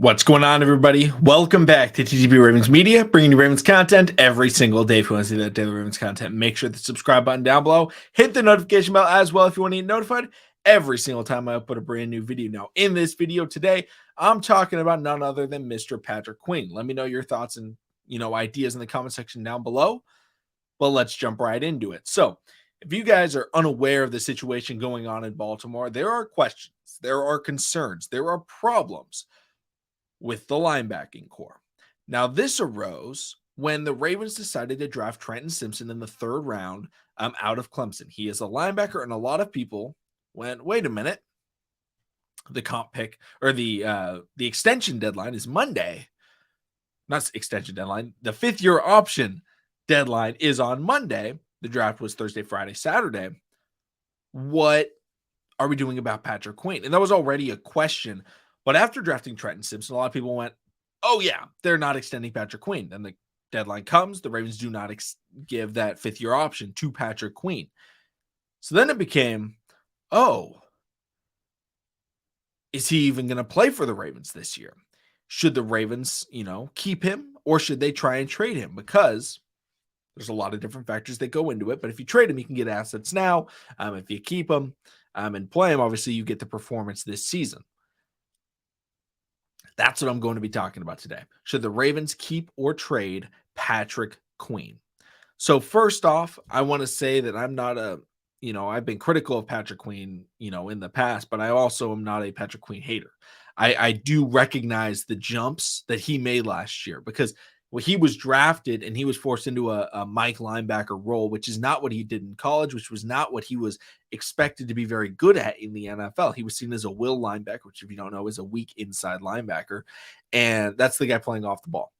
What's going on, everybody? Welcome back to TTB Ravens Media, bringing you Ravens content every single day. If you want to see that daily Ravens content, make sure the subscribe button down below. Hit the notification bell as well if you want to get notified every single time I upload a brand new video. Now, in this video today, I'm talking about none other than Mr. Patrick Queen. Let me know your thoughts and ideas in the comment section down below. But let's jump right into it. So, if you guys are unaware of the situation going on in Baltimore, there are questions, there are concerns, there are problems with the linebacking core. Now, this arose when the Ravens decided to draft Trenton Simpson in the third round out of Clemson. He is a linebacker, and a lot of people went, wait a minute, the comp pick or the extension deadline is Monday. Not extension deadline. The fifth-year option deadline is on Monday. The draft was Thursday, Friday, Saturday. What are we doing about Patrick Queen? And that was already a question. But after drafting Trenton Simpson, a lot of people went, oh, yeah, they're not extending Patrick Queen. Then the deadline comes. The Ravens do not give that fifth-year option to Patrick Queen. So then it became, oh, is he even going to play for the Ravens this year? Should the Ravens, keep him, or should they try and trade him? Because there's a lot of different factors that go into it. But if you trade him, you can get assets now. If you keep him and play him, obviously you get the performance this season. That's what I'm going to be talking about today. Should the Ravens keep or trade Patrick Queen? So first off, I want to say that I'm not I've been critical of Patrick Queen, in the past, but I also am not a Patrick Queen hater. I do recognize the jumps that he made last year because he was drafted and he was forced into a Mike linebacker role, which is not what he did in college, which was not what he was expected to be very good at in the NFL. He was seen as a will linebacker, which if you don't know is a weak inside linebacker. And that's the guy playing off the ball.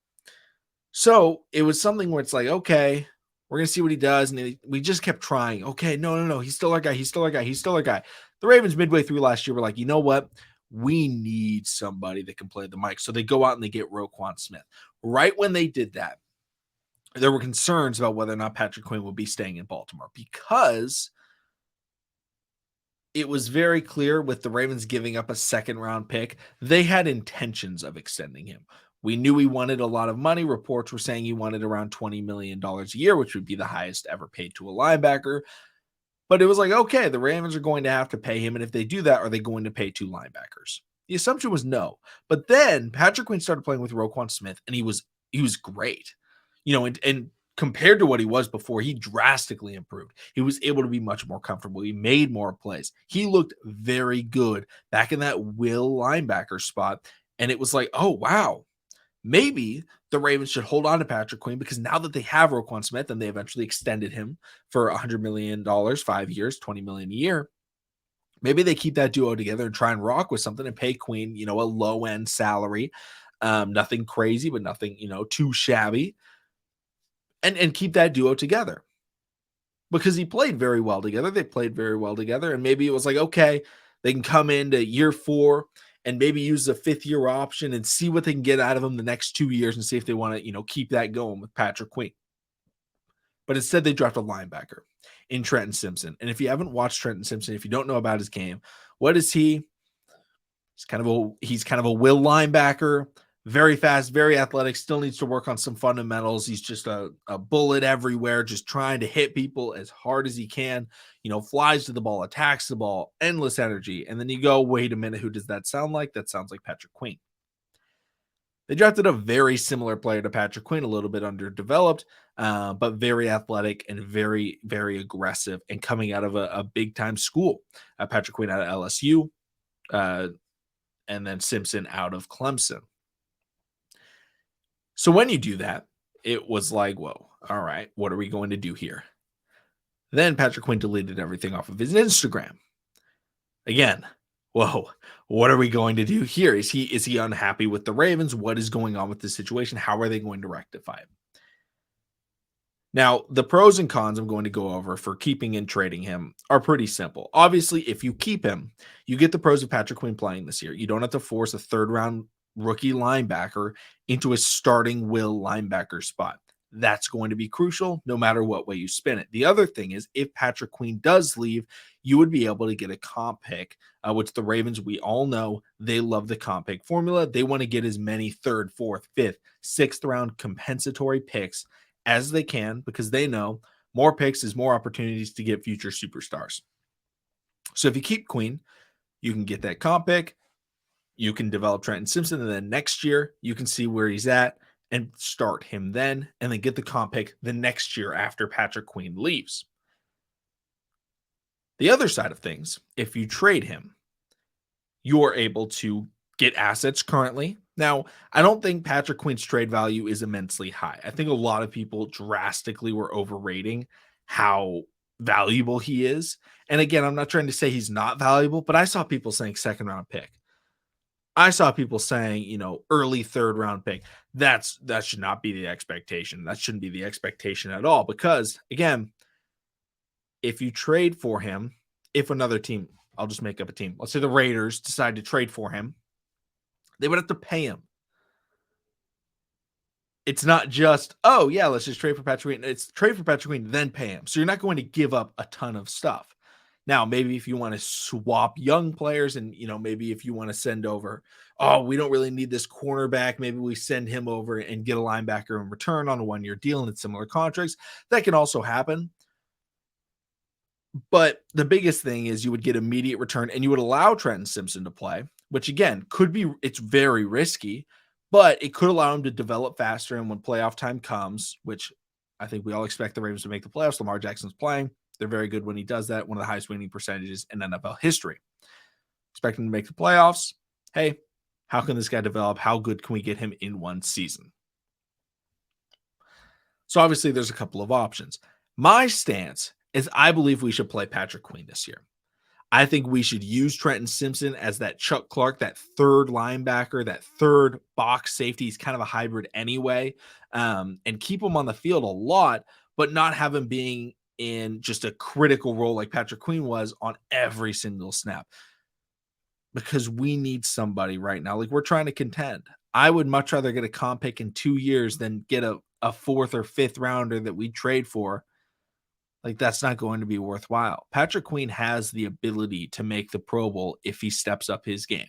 So it was something where it's like, okay, we're going to see what he does. And we just kept trying. Okay, no. He's still our guy. He's still our guy. He's still our guy. The Ravens midway through last year were like, you know what? We need somebody that can play the mic. So they go out and they get Roquan Smith. Right when they did that, there were concerns about whether or not Patrick Queen would be staying in Baltimore because it was very clear with the Ravens giving up a second-round pick, they had intentions of extending him. We knew he wanted a lot of money. Reports were saying he wanted around $20 million a year, which would be the highest ever paid to a linebacker. But it was like, okay, the Ravens are going to have to pay him. And if they do that, are they going to pay two linebackers? The assumption was no. But then Patrick Queen started playing with Roquan Smith, and he was great. And compared to what he was before, he drastically improved. He was able to be much more comfortable. He made more plays. He looked very good back in that will linebacker spot. And it was like, oh, wow. Maybe the Ravens should hold on to Patrick Queen because now that they have Roquan Smith and they eventually extended him for $100 million, 5 years, $20 million a year, maybe they keep that duo together and try and rock with something and pay Queen, a low-end salary. Nothing crazy, but nothing, too shabby. And keep that duo together. Because he played very well together. They played very well together. And maybe it was like, okay, they can come into year 4 and maybe use the fifth-year option and see what they can get out of him the next 2 years and see if they want to, keep that going with Patrick Queen. But instead, they draft a linebacker in Trenton Simpson. And if you haven't watched Trenton Simpson, if you don't know about his game, what is he? He's kind of a will linebacker, very fast, very athletic, still needs to work on some fundamentals. He's just a bullet everywhere, just trying to hit people as hard as he can, flies to the ball, attacks the ball, endless energy. And then you go, wait a minute, who does that sound like? That sounds like Patrick Queen. They drafted a very similar player to Patrick Queen, a little bit underdeveloped, but very athletic and very, very aggressive and coming out of a big-time school. Patrick Queen out of LSU, and then Simpson out of Clemson. So when you do that, it was like, whoa, all right, what are we going to do here? Then Patrick Quinn deleted everything off of his Instagram. Again, whoa, what are we going to do here? Is he unhappy with the Ravens? What is going on with the situation? How are they going to rectify it? Now, the pros and cons I'm going to go over for keeping and trading him are pretty simple. Obviously, if you keep him, you get the pros of Patrick Quinn playing this year. You don't have to force a third-round rookie linebacker into a starting will linebacker spot. That's going to be crucial no matter what way you spin it. The other thing is, if Patrick Queen does leave, you would be able to get a comp pick, which the Ravens, we all know, they love the comp pick formula. They want to get as many third, fourth, fifth, sixth round compensatory picks as they can because they know more picks is more opportunities to get future superstars. So if you keep Queen, you can get that comp pick. You can develop Trenton Simpson, and then next year you can see where he's at and start him then, and then get the comp pick the next year after Patrick Queen leaves. The other side of things, if you trade him, you're able to get assets currently. Now, I don't think Patrick Queen's trade value is immensely high. I think a lot of people drastically were overrating how valuable he is. And again, I'm not trying to say he's not valuable, but I saw people saying second round pick. I saw people saying, early third round pick. That should not be the expectation. That shouldn't be the expectation at all. Because again, if you trade for him, if another team, I'll just make up a team. Let's say the Raiders decide to trade for him, they would have to pay him. It's not just, oh yeah, let's just trade for Patrick Queen. It's trade for Patrick Queen, then pay him. So you're not going to give up a ton of stuff. Now, maybe if you want to swap young players and, maybe if you want to send over, oh, we don't really need this cornerback. Maybe we send him over and get a linebacker in return on a one-year deal and it's similar contracts. That can also happen. But the biggest thing is you would get immediate return and you would allow Trenton Simpson to play, which again, it's very risky, but it could allow him to develop faster. And when playoff time comes, which I think we all expect the Ravens to make the playoffs, Lamar Jackson's playing. They're very good when he does that. One of the highest winning percentages in NFL history. Expect him to make the playoffs. Hey, how can this guy develop? How good can we get him in one season? So obviously there's a couple of options. My stance is I believe we should play Patrick Queen this year. I think we should use Trenton Simpson as that Chuck Clark, that third linebacker, that third box safety. He's kind of a hybrid anyway, and keep him on the field a lot, but not have him being in just a critical role like Patrick Queen was on every single snap, because we need somebody right now. Like, we're trying to contend. I would much rather get a comp pick in 2 years than get a fourth or fifth rounder that we trade for. Like, that's not going to be worthwhile. Patrick Queen has the ability to make the Pro Bowl if he steps up his game.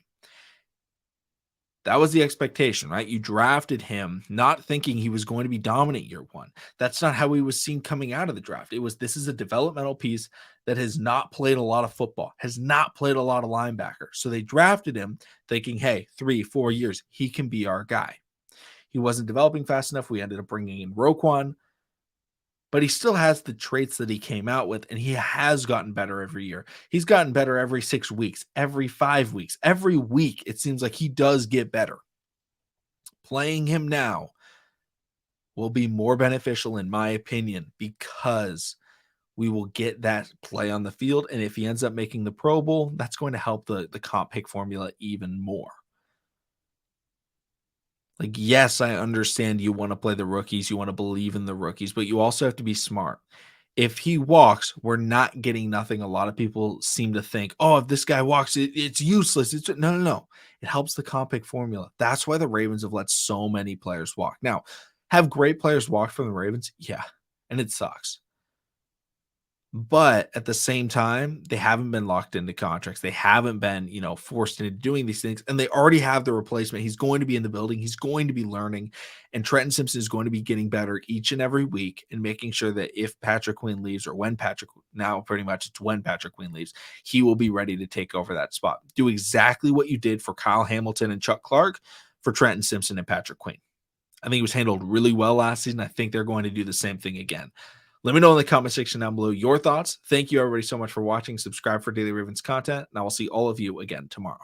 That was the expectation, right? You drafted him not thinking he was going to be dominant year one. That's not how he was seen coming out of the draft. This is a developmental piece that has not played a lot of football, has not played a lot of linebacker. So they drafted him thinking, hey, 3-4 years, he can be our guy. He wasn't developing fast enough. We ended up bringing in Roquan, but he still has the traits that he came out with, and he has gotten better every year. He's gotten better every 6 weeks, every 5 weeks, every week. It seems like he does get better. Playing him now will be more beneficial, in my opinion, because we will get that play on the field. And if he ends up making the Pro Bowl, that's going to help the comp pick formula even more. Like, yes, I understand you want to play the rookies. You want to believe in the rookies, but you also have to be smart. If he walks, we're not getting nothing. A lot of people seem to think, oh, if this guy walks, it's useless. No. It helps the comp pick formula. That's why the Ravens have let so many players walk. Now, have great players walk from the Ravens? Yeah, and it sucks. But at the same time, they haven't been locked into contracts. They haven't been, forced into doing these things. And they already have the replacement. He's going to be in the building. He's going to be learning. And Trenton Simpson is going to be getting better each and every week and making sure that if Patrick Queen leaves, or when Patrick Queen leaves, he will be ready to take over that spot. Do exactly what you did for Kyle Hamilton and Chuck Clark for Trenton Simpson and Patrick Queen. I think it was handled really well last season. I think they're going to do the same thing again. Let me know in the comment section down below your thoughts. Thank you, everybody, so much for watching. Subscribe for daily Ravens content, and I will see all of you again tomorrow.